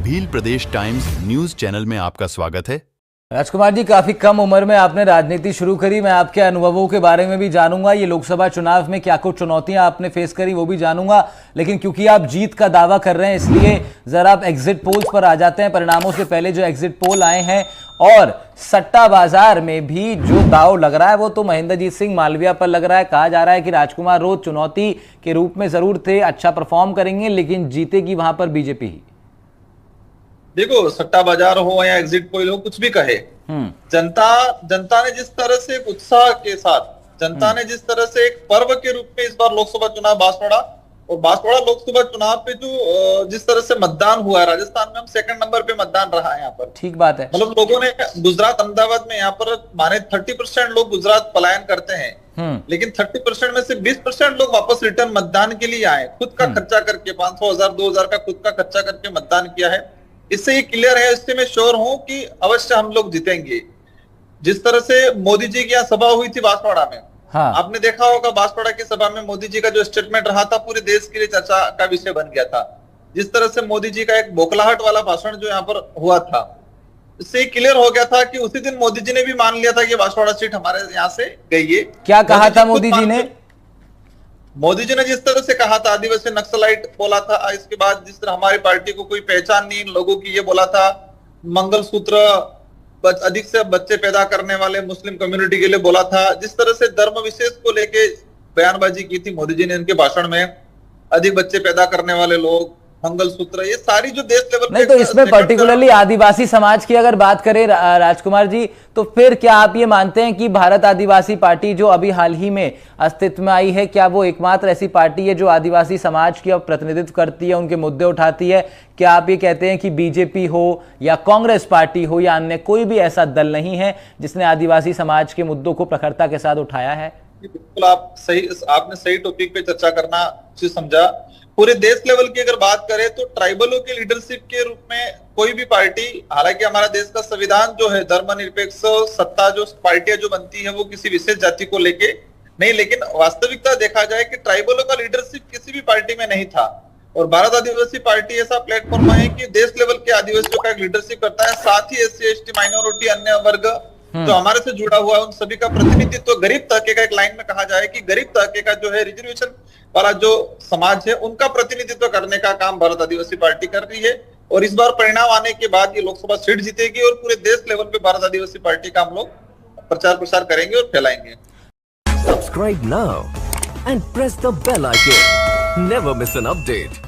भील प्रदेश times news channel में आपका स्वागत है। राजकुमार जी, काफी कम उम्र में आपने राजनीति शुरू करी। मैं आपके अनुभवों के बारे में भी जानूंगा, ये लोकसभा चुनाव में क्या कुछ चुनौतियां आपने फेस करी वो भी जानूंगा। लेकिन क्योंकि आप जीत का दावा कर रहे हैं, इसलिए जरा आप एग्जिट पोल्स पर आ जाते हैं। परिणामों से पहले जो एग्जिट पोल आए हैं और सट्टा बाजार में भी जो दाव लग रहा है वो तो महेंद्रजीत सिंह मालविया पर लग रहा है। कहा जा रहा है कि राजकुमार रोज चुनौती के रूप में जरूर थे, अच्छा परफॉर्म करेंगे, लेकिन जीतेगी वहां पर बीजेपी ही। देखो, सट्टा बाजार हो या एग्जिट पोल हो, कुछ भी कहे, जनता ने जिस तरह से उत्साह के साथ, जनता ने जिस तरह से एक पर्व के रूप में इस बार लोकसभा चुनाव बांसवाड़ा और बांसवाड़ा लोकसभा चुनाव पे जो जिस तरह से मतदान हुआ है, राजस्थान में हम सेकंड नंबर पे मतदान रहा है यहाँ पर। ठीक बात है। मतलब लोगों ने गुजरात, अहमदाबाद में यहाँ पर माने 30% लोग गुजरात पलायन करते हैं, लेकिन 30% में से 20% लोग वापस रिटर्न मतदान के लिए आए, खुद का खर्चा करके 500, 1000, 2000 का खुद का खर्चा करके मतदान किया है। इससे ये क्लियर है, इससे मैं श्योर हूं कि अवश्य हम लोग जीतेंगे। जिस तरह से मोदी जी की यहाँ सभा हुई थी बांसवाड़ा में, हाँ। आपने देखा होगा बांसवाड़ा की सभा में मोदी जी का जो स्टेटमेंट रहा था पूरे देश के लिए चर्चा का विषय बन गया था। जिस तरह से मोदी जी का एक बौखलाहट वाला भाषण जो यहाँ पर हुआ था, इससे क्लियर हो गया था कि उसी दिन मोदी जी ने भी मान लिया था कि बांसवाड़ा सीट हमारे यहाँ से गई है। क्या कहा था मोदी जी ने? मोदी जी ने जिस तरह से कहा था, आदिवासी नक्सलाइट बोला था, इसके बाद जिस तरह हमारी पार्टी को कोई पहचान नहीं लोगों की, ये बोला था, मंगलसूत्र अधिक से बच्चे पैदा करने वाले मुस्लिम कम्युनिटी के लिए बोला था। जिस तरह से धर्म विशेष को लेके बयानबाजी की थी मोदी जी ने उनके भाषण में, अधिक बच्चे पैदा करने वाले लोग, मंगलसूत्र, ये सारी जो देश लेवल नहीं, तो इसमें पर्टिकुलरली आदिवासी समाज की अगर बात करें राजकुमार जी, तो फिर क्या आप ये मानते हैं कि भारत आदिवासी पार्टी जो अभी हाल ही में अस्तित्व में आई है, क्या वो एकमात्र ऐसी पार्टी है जो आदिवासी समाज की प्रतिनिधित्व करती है, उनके मुद्दे उठाती है? क्या आप ये कहते हैं कि बीजेपी हो या कांग्रेस पार्टी हो या अन्य कोई भी ऐसा दल नहीं है जिसने आदिवासी समाज के मुद्दों को प्रखरता के साथ उठाया है? बिल्कुल, आपने सही टॉपिक पे चर्चा करना समझा। पूरे देश लेवल की अगर बात करें तो ट्राइबलों के लीडरशिप के रूप में कोई भी पार्टी, हालांकि हमारा देश का संविधान जो है धर्मनिरपेक्ष सत्ता, जो पार्टियां जो बनती है वो किसी विशेष जाति को लेके नहीं, लेकिन वास्तविकता देखा जाए कि ट्राइबलों का लीडरशिप किसी भी पार्टी में नहीं था। और भारत आदिवासी पार्टी ऐसा प्लेटफॉर्म है कि देश लेवल के आदिवासियों का एक लीडरशिप करता है, साथ ही SC ST माइनॉरिटी अन्य वर्ग जो हमारे से जुड़ा हुआ है उन सभी का प्रतिनिधित्व। गरीब तबके का, एक लाइन में कहा जाए कि गरीब तबके का जो है रिजर्वेशन वाला जो समाज है उनका प्रतिनिधित्व करने का काम भारत आदिवासी पार्टी कर रही है। और इस बार परिणाम आने के बाद ये लोकसभा सीट जीतेगी और पूरे देश लेवल पे भारत आदिवासी पार्टी का हम लोग प्रचार प्रसार करेंगे और फैलाएंगे। Subscribe now and press the bell icon, never miss an update.